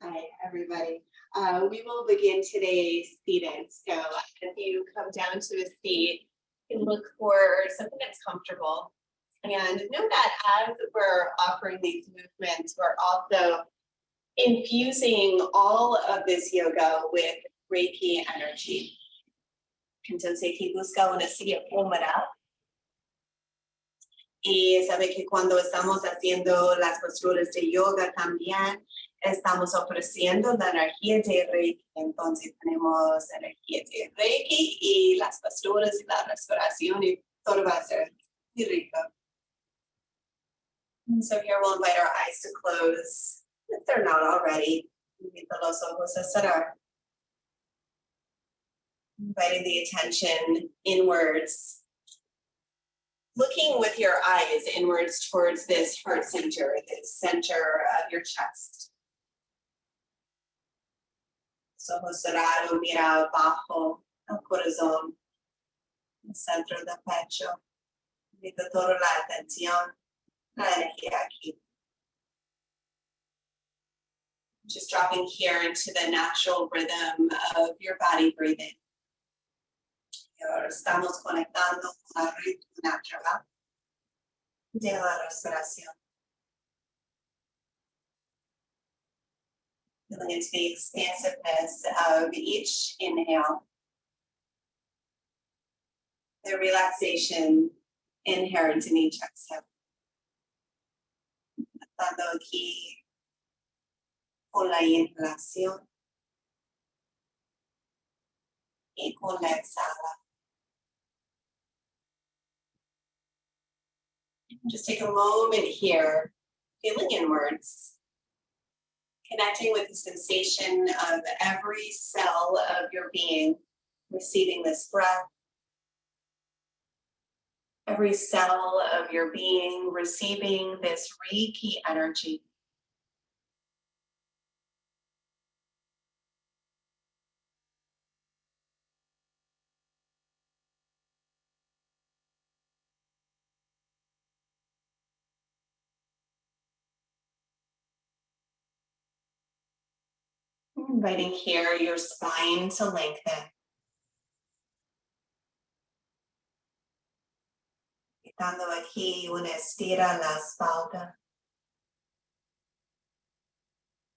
Hi, everybody. We will begin today's seating. So if you come down to a seat, you can look for something that's comfortable. And know that as we're offering these movements, we're also infusing all of this yoga with Reiki energy. Entonces, aquí busca una silla cómoda. Y sabe que cuando estamos haciendo las posturas de yoga también estamos ofreciendo la energía de Reiki. Entonces tenemos energía de Reiki y las posturas y la respiración y todo va a ser muy rico. And so here we'll invite our eyes to close if they're not already. Invita los ojos a cerrar. Inviting the attention inwards. Looking with your eyes inwards towards this heart center, this center of your chest. Ojos cerrados, mira abajo el corazón, el centro del pecho. Invita toda la atención, la energía aquí. Just dropping here into the natural rhythm of your body breathing. Y ahora estamos conectando con el ritmo natural de la respiración. Feeling into the expansiveness of each inhale. The relaxation inherent in each exhale. Estando aquí con la inhalación y con la exhala. Just take a moment here, feeling inwards, connecting with the sensation of every cell of your being, receiving this breath. Every cell of your being receiving this Reiki energy. Inviting here your spine to lengthen. Dando aquí una estira a la espalda.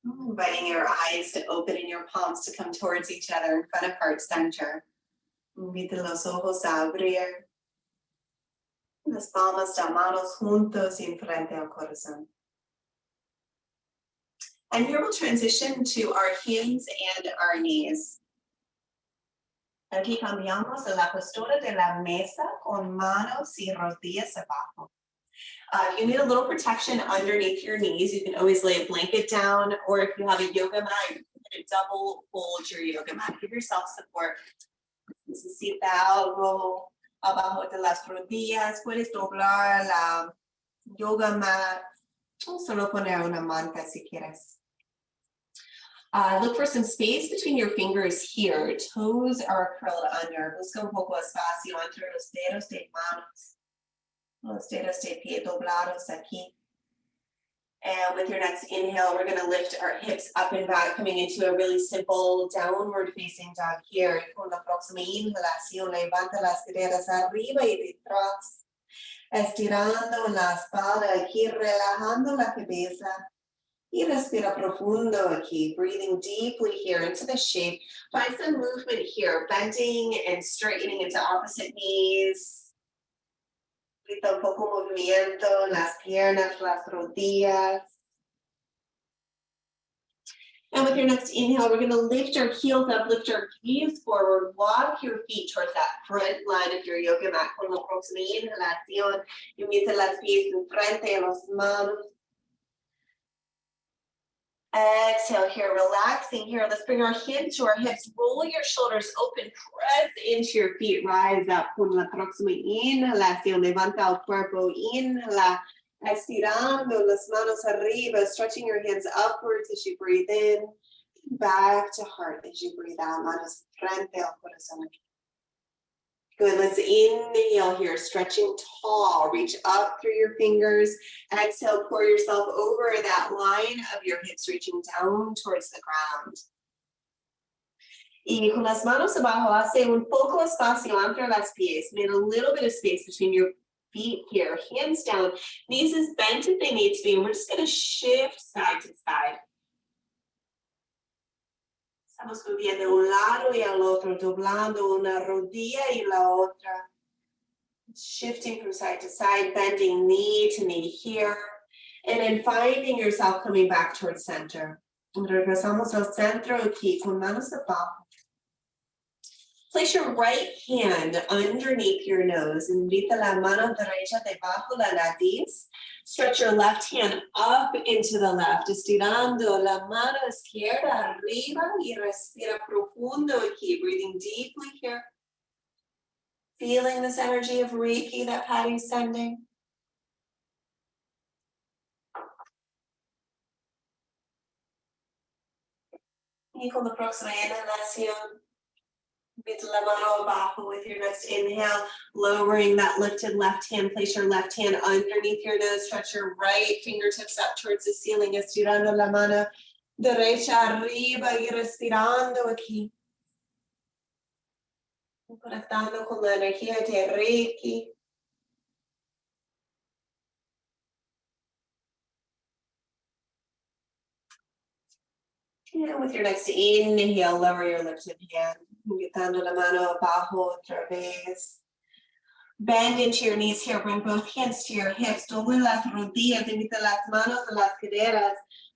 Inviting your eyes to open and your palms to come towards each other in front of heart center. Invita los ojos a abrir. Las palmas de manos juntos en frente al corazón. And here we'll transition to our hands and our knees. Aquí cambiamos de la postura de la mesa con manos y rodillas abajo. If you need a little protection underneath your knees, you can always lay a blanket down, or if you have a yoga mat, you can double fold your yoga mat. Give yourself support. Necesita algo abajo de las rodillas. Puedes doblar la yoga mat o solo poner una manta si quieres. Look for some space between your fingers here. Toes are curled under. Busca un poco espacio entre los dedos de manos. Los dedos de pie doblados aquí. And with your next inhale, we're going to lift our hips up and back, coming into a really simple downward facing dog here. Con la próxima inhalación, levanta las caderas arriba y detrás. Estirando la espalda aquí, relajando la cabeza. Y respira profundo aquí, breathing deeply here into the shape. Find some movement here, bending and straightening into opposite knees. Ahorita un poco movimiento en las piernas, las rodillas. And with your next inhale, we're going to lift our heels up, lift our gaze forward, walk your feet towards that front line of your yoga mat. Con la próxima inhalación, invita las pies en frente a las manos. Exhale here, relaxing here. Let's bring our hands to our hips. Roll your shoulders open, press into your feet. Rise up. Con la próxima inhalación, levanta el cuerpo. Inhala, estirando las manos arriba, stretching your hands upwards as you breathe in. Back to heart as you breathe out. Manos frente al corazón. Good, let's inhale here, stretching tall, reach up through your fingers. Exhale, pour yourself over that line of your hips, reaching down towards the ground. Y con las manos abajo, hace un poco espacio entre las pies. Make a little bit of space between your feet here. Hands down, knees as bent if they need to be. And we're just going to shift side to side. Estamos moviendo de un lado y al otro, doblando una rodilla y la otra. Shifting from side to side, bending knee to knee here. And then finding yourself coming back towards center. Regresamos al centro aquí con manos abajo. Place your right hand underneath your nose. Invita la mano derecha debajo la nariz. Stretch your left hand up into the left, estirando la mano izquierda arriba y respira profundo aquí, breathing deeply here. Feeling this energy of Reiki that Paty's sending. Y con la próxima inhalación, invita la mano abajo with your next inhale, lowering that lifted left hand. Place your left hand underneath your nose. Stretch your right fingertips up towards the ceiling, estirando la mano derecha arriba y respirando aquí. Conectando con la energía de Reiki. And with your next inhale, lower your lifted hand. Invitando la mano abajo otra vez. Bend into your knees here. Bring both hands to your hips. Doble las rodillas. Invita las manos a las caderas.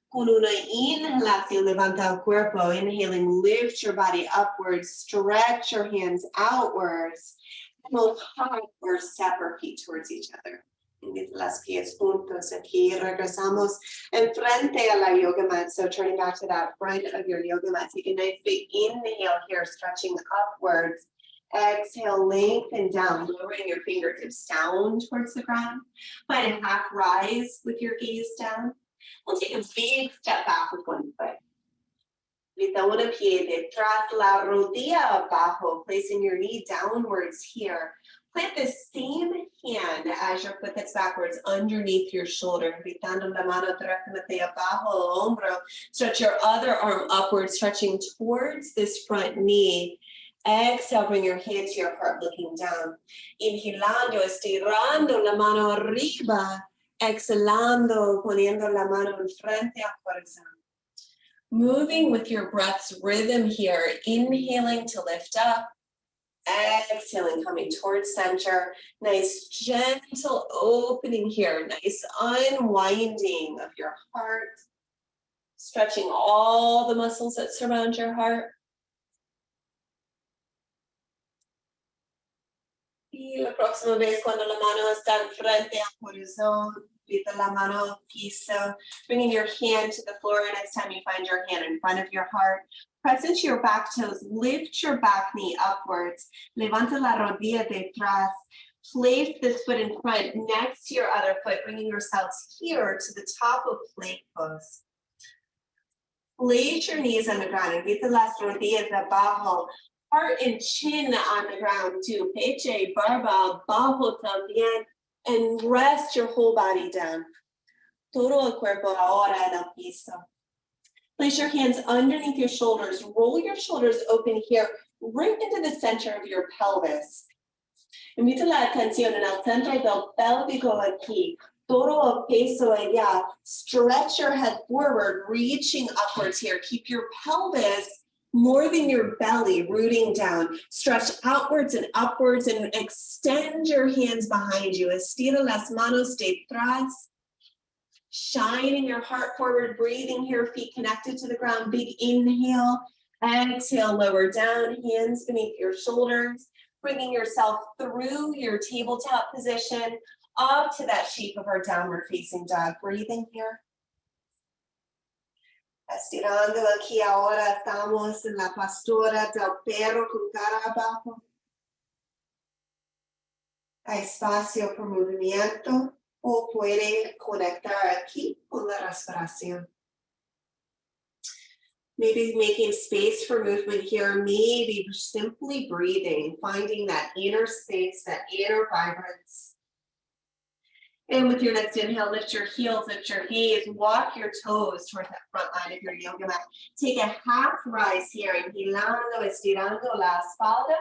Con una inhalación, levanta el cuerpo. Inhaling, lift your body upwards. Stretch your hands outwards. And we'll hug or step our feet towards each other. Invita las pies juntos aquí. Regresamos enfrente a la yoga mat. So turning back to that front of your yoga mat. Take a nice big inhale here, stretching upwards. Exhale, lengthen down, lowering your fingertips down towards the ground. Find a half rise with your gaze down. We'll take a big step back with one foot. Invita una pie detrás, la rodilla abajo, placing your knee downwards here. Plant the same hand as your foot that's backwards underneath your shoulder. Invitando la mano directamente abajo el hombro. Stretch your other arm upwards, stretching towards this front knee. Exhale, bring your hand to your heart, looking down. Inhalando, estirando la mano arriba. Exhalando, poniendo la mano enfrente al corazón. Moving with your breath's rhythm here. Inhaling to lift up. Exhaling, coming towards center. Nice, gentle opening here. Nice unwinding of your heart. Stretching all the muscles that surround your heart. Y la próxima vez cuando la mano está enfrente al corazón, invita la mano al piso, bringing your hand to the floor. Next time you find your hand in front of your heart, press into your back toes, lift your back knee upwards, levanta la rodilla detrás, place this foot in front next to your other foot, bringing yourselves here to the top of plank pose. Place your knees on the ground, invita las rodillas abajo. Heart and chin on the ground too. Peche, barba, abajo también. And rest your whole body down. Todo el cuerpo ahora en el piso. Place your hands underneath your shoulders. Roll your shoulders open here, right into the center of your pelvis. Invita la atención en el centro del pélvico aquí. Todo el peso allá. Stretch your head forward, reaching upwards here. Keep your pelvis more than your belly, rooting down. Stretch outwards and upwards and extend your hands behind you. Estira las manos detrás. Shining your heart forward, breathing here, feet connected to the ground. Big inhale. Exhale, lower down, hands beneath your shoulders. Bringing yourself through your tabletop position up to that shape of our downward facing dog. Breathing here. Estirando aquí ahora estamos en la postura del perro con cara abajo. Hay espacio por movimiento o puede conectar aquí con la respiración. Maybe making space for movement here, maybe simply breathing, finding that inner space, that inner vibrance. And with your next inhale, lift your heels, lift your gaze, walk your toes towards that front line of your yoga mat. Take a half rise here, inhalando, estirando la espalda,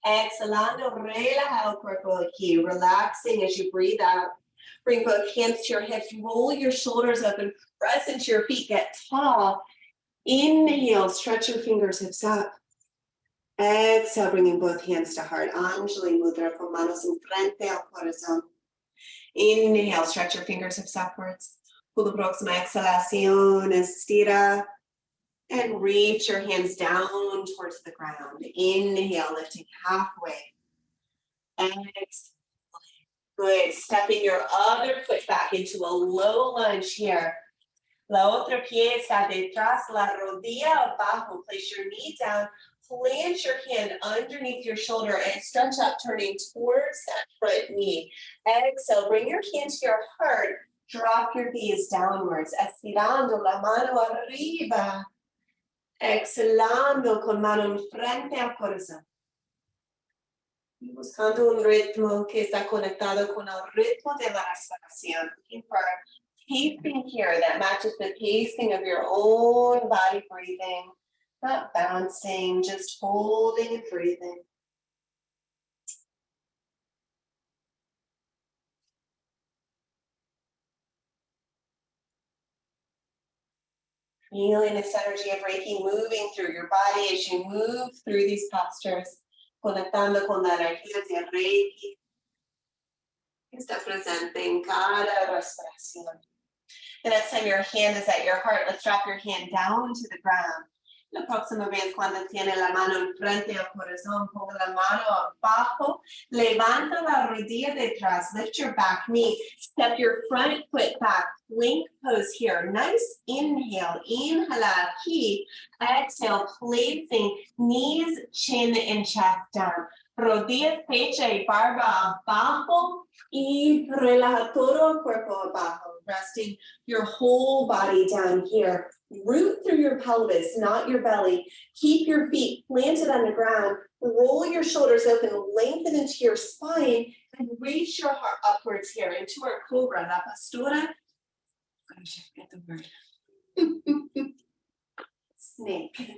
exhalando, relaja el cuerpo aquí, relaxing as you breathe out. Bring both hands to your hips, roll your shoulders up and press into your feet, get tall. Inhale, stretch your fingers, hips up. Exhale, bringing both hands to heart. Anjali Mudra con manos enfrente al corazón. Inhale, stretch your fingers, hips upwards. Pull the próxima exhalación, estira. And reach your hands down towards the ground. Inhale, lifting halfway. Exhale. Good. Stepping your other foot back into a low lunge here. La otra pie está detrás, la rodilla abajo. Place your knee down. Plant your hand underneath your shoulder and stretch up, turning towards that front knee. Exhale, bring your hand to your heart. Drop your gaze downwards. Estirando la mano arriba. Exhalando con mano enfrente al corazón. Y buscando un ritmo que está conectado con el ritmo de la respiración. Looking for pacing here that matches the pacing of your own body breathing. Not bouncing, just holding and breathing. Feeling this energy of Reiki moving through your body as you move through these postures. Conectando con la energía de Reiki. Está presente en cada respiración. The next time your hand is at your heart, let's drop your hand down to the ground. La próxima vez cuando tiene la mano enfrente al corazón, ponga la mano abajo, levanta la rodilla detrás, lift your back knee, step your front foot back, plank pose here. Nice inhale, inhala aquí, exhale, placing knees, chin, and chest down. Rodillas, pecho y barba abajo, y relaja todo el cuerpo abajo, resting your whole body down here. Root through your pelvis, not your belly. Keep your feet planted on the ground. Roll your shoulders open, lengthen into your spine, and reach your heart upwards here into our cobra, la pastora. Gosh, I forget the word. Snake.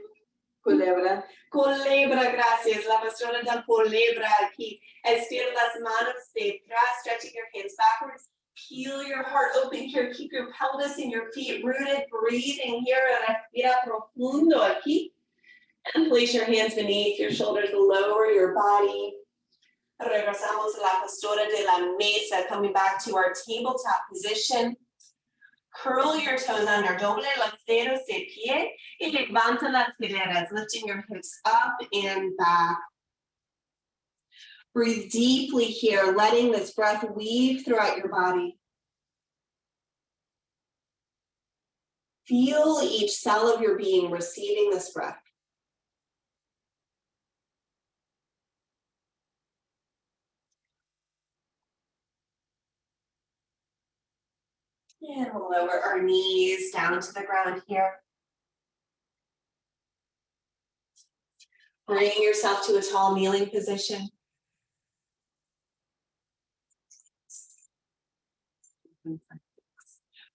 Culebra. Culebra, gracias. La pastora da culebra aquí. Estira las manos detrás, stretching your hands backwards. Peel your heart open here. Keep your pelvis and your feet rooted. Breathing here. Respira profundo aquí. And place your hands beneath your shoulders. Lower your body. Regresamos a la postura de la mesa. Coming back to our tabletop position. Curl your toes under. Doble los dedos de pie. Y levanta las caderas. Lifting your hips up and back. Breathe deeply here, letting this breath weave throughout your body. Feel each cell of your being receiving this breath. And we'll lower our knees down to the ground here. Bring yourself to a tall kneeling position.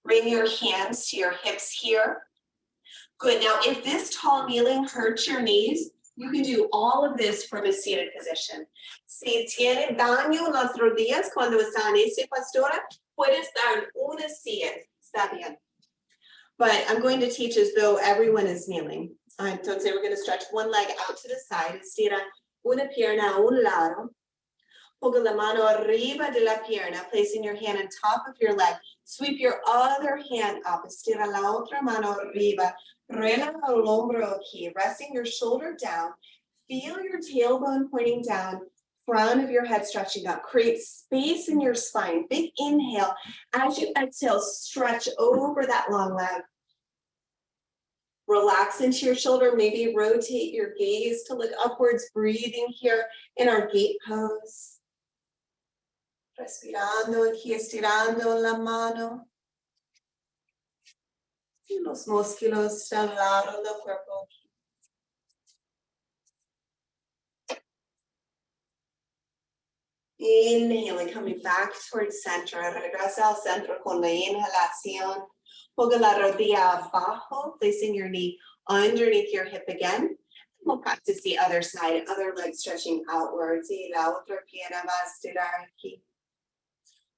Bring your hands to your hips here. Good. Now, if this tall kneeling hurts your knees, you can do all of this from a seated position. Si tiene daño en las rodillas cuando está en esta postura, puedes dar una silla. Está bien. But I'm going to teach as though everyone is kneeling. Entonces, we're going to stretch one leg out to the side. Estira una pierna a un lado. Ponga la mano arriba de la pierna, placing your hand on top of your leg. Sweep your other hand up. Estira la otra mano arriba. Relaja el hombro aquí, resting your shoulder down. Feel your tailbone pointing down, front of your head stretching up. Create space in your spine. Big inhale. As you exhale, stretch over that long leg. Relax into your shoulder. Maybe rotate your gaze to look upwards, breathing here in our gate pose. Respirando aquí, estirando la mano. Y los músculos al lado del cuerpo. Inhaling, coming back towards center. Regresa al centro con la inhalación. Ponga la rodilla abajo, placing your knee underneath your hip again. We'll practice the other side, other leg stretching outwards. Y la otra pierna va a estirar aquí.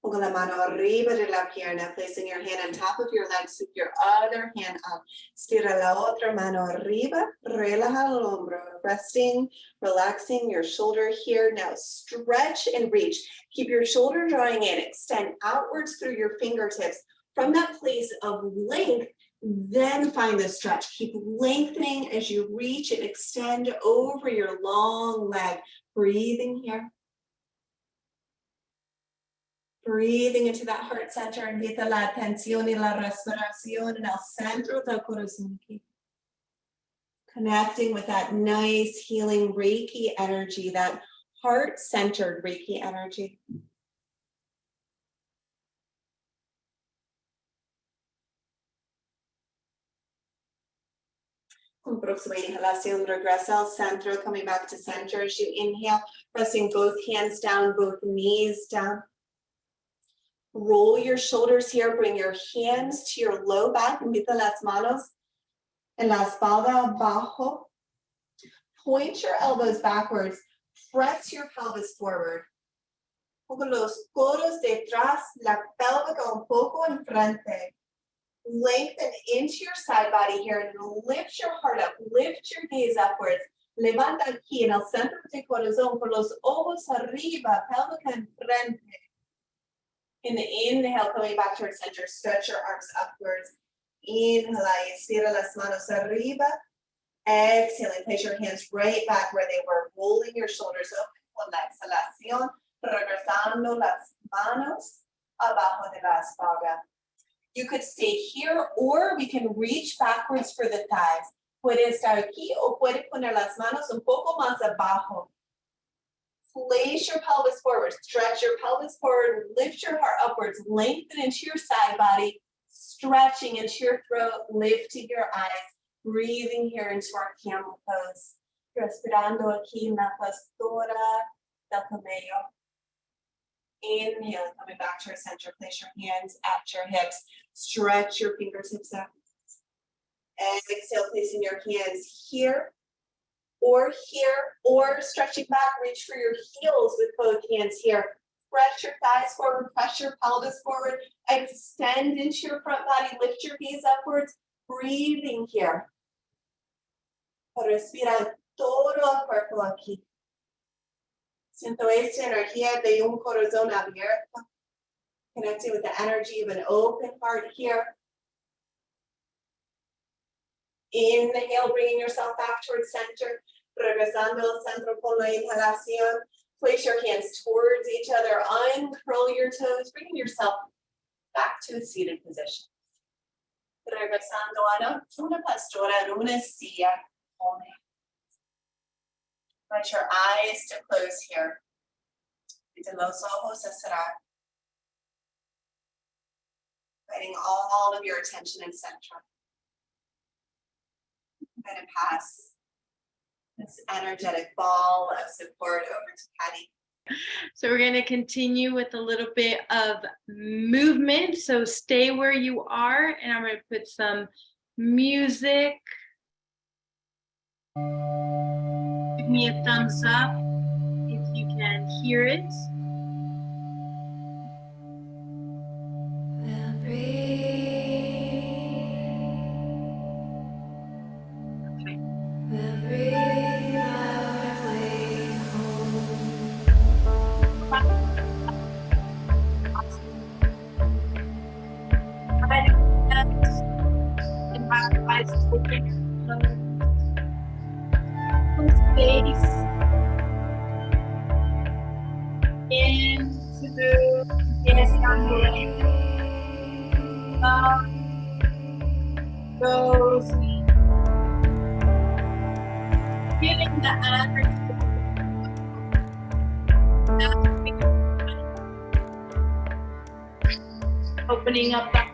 Ponga la mano arriba de la pierna, placing your hand on top of your leg, sweep your other hand up. Estira la otra mano arriba, relaja el hombro, resting, relaxing your shoulder here. Now stretch and reach. Keep your shoulder drawing in, extend outwards through your fingertips. From that place of length, then find the stretch. Keep lengthening as you reach and extend over your long leg. Breathing here. Breathing into that heart center, invita la atención y la respiración en el centro del corazón. Connecting with that nice healing Reiki energy, that heart-centered Reiki energy. Con próxima inhalación, regresa al centro, coming back to center as you inhale, pressing both hands down, both knees down. Roll your shoulders here, bring your hands to your low back, invita las manos en la espalda abajo. Point your elbows backwards, press your pelvis forward. Pongo los codos detrás, la pélvica un poco enfrente. Lengthen into your side body here and lift your heart up, lift your gaze upwards. Levanta aquí en el centro del corazón por los ojos arriba, pélvica enfrente. In the inhale, coming back towards center, stretch your arms upwards. Inhala, estira las manos arriba. Exhale, place your hands right back where they were, rolling your shoulders open con la exhalación, regresando las manos abajo de la espalda. You could stay here, or we can reach backwards for the thighs. Puede estar aquí o puede poner las manos un poco más abajo. Place your pelvis forward, stretch your pelvis forward, lift your heart upwards, lengthen into your side body, stretching into your throat, lifting your eyes, breathing here into our camel pose. Respirando aquí en la postura del camello. Inhale, coming back to our center, place your hands at your hips, stretch your fingertips out. Exhale, placing your hands here, or stretching back, reach for your heels with both hands here. Press your thighs forward, press your pelvis forward, extend into your front body, lift your gaze upwards, breathing here. Respira todo el cuerpo aquí. Siento esta energía de un corazón abierto, connecting with the energy of an open heart here. Inhale, bringing yourself back towards center. Regresando al centro con la inhalación. Place your hands towards each other. Uncurl your toes, bringing yourself back to a seated position. Regresando a una postura en una silla. Let your eyes to close here. Invita los ojos a cerrar. Letting all of your attention in center. I'm going to pass this energetic ball of support over to Paty. So we're going to continue with a little bit of movement. So stay where you are, and I'm going to put some music. Give me a thumbs up if you can hear it. Feeling the energy. Opening up that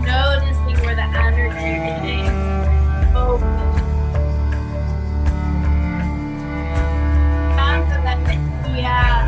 Noticing where the energy is open. Tanto la energía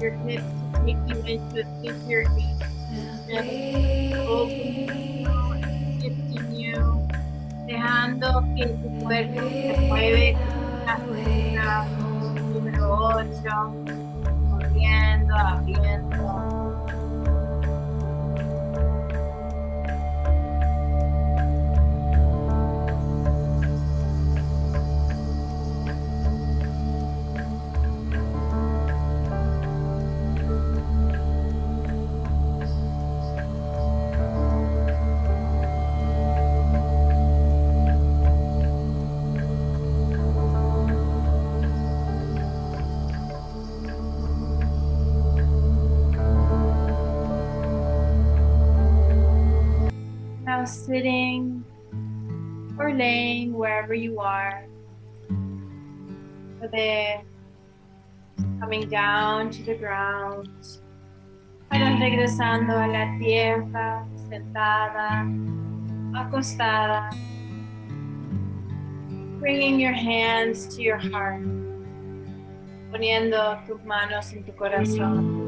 your hips to take you into a figure eight. Opening you and shifting you, dejando que tu cuerpo se mueve hasta número 8, moviendo, abriendo. Now sitting or laying wherever you are, there, coming down to the ground, vayas regresando a la tierra, sentada, acostada, bringing your hands to your heart. poniendo tus manos en tu corazón.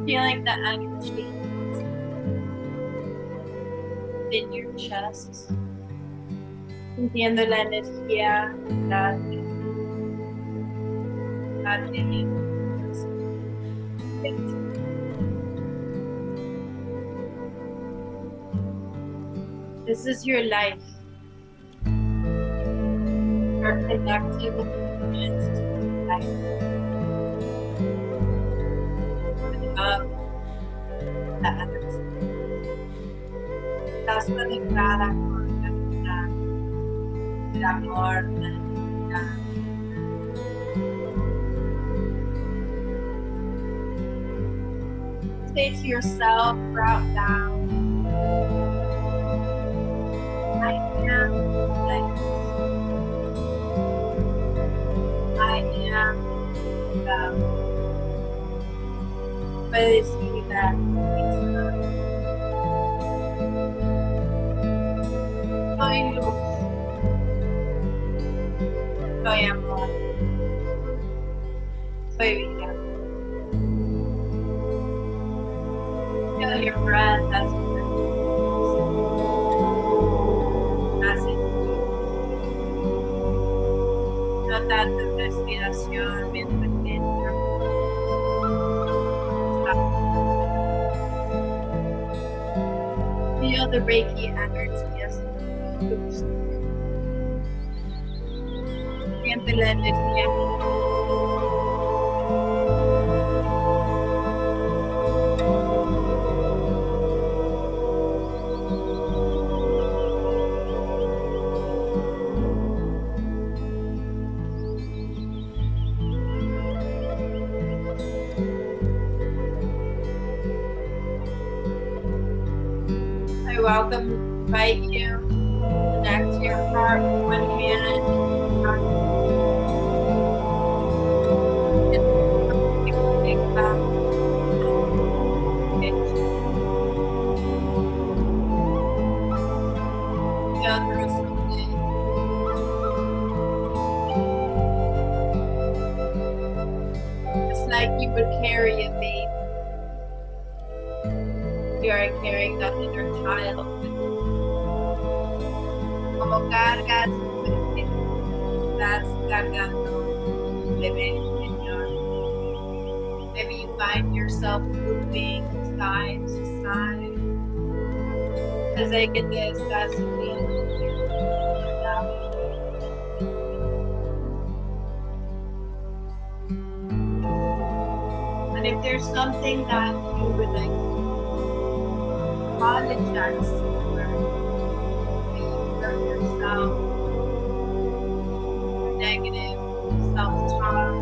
Feeling the energy in your chest. Sintiendo la energía grande. This is your life. You're connected with life. With love, the others. Estás conectada con la vida, el amor, la energía. Say to yourself, route down. I am light. I am love. Puedes decir that. Soy luz. Soy amor. Soy vida. Feel your breath as you nota tu respiración mientras entra. Feel the Reiki energy as it moves. Siente la energía. I welcome, invite you to connect to your heart with one hand. Just like you would carry a baby. You are carrying that inner child with you. Como cargas, estás cargando un bebé interior. Maybe you find yourself moving side to side. Desde que te estás sintiendo. And if there's something that you would like to apologize for, that you hurt yourself, negative self-talk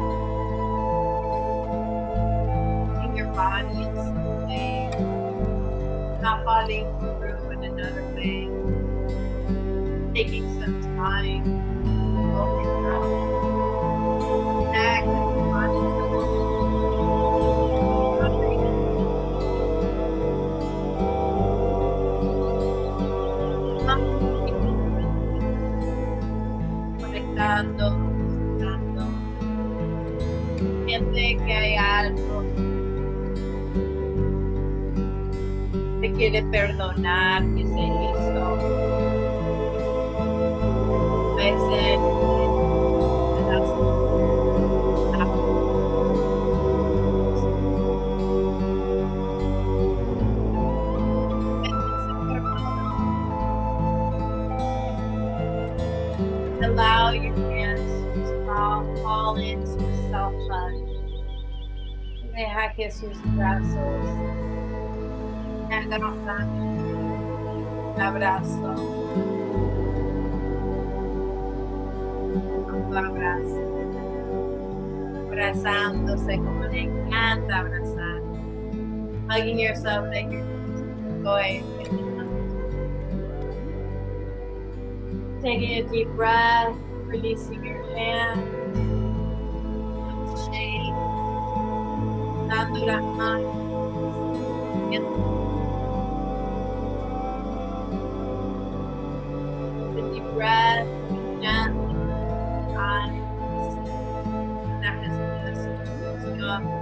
in your body in some way, not following through in another way, taking some time, open up, connect with your body. Conectando. Siente que hay algo que quiere perdonar que se hizo. Puede ser allow your hands to fall into a self-hug. Deja que sus brazos te agarran un abrazo. Un abrazo. Abrazándose como le encanta abrazar. Hugging yourself like you're going. Taking a deep breath, releasing your hands, shake, dando las manos, the deep breath, gently la respiración.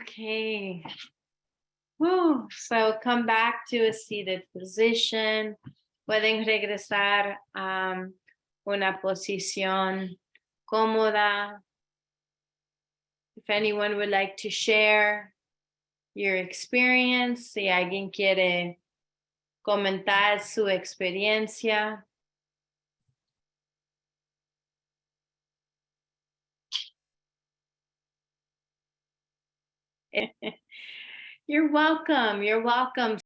Okay. Whew. So come back to a seated position. Pueden regresar a una posición cómoda. If anyone would like to share your experience, si alguien quiere comentar su experiencia. You're welcome. You're welcome.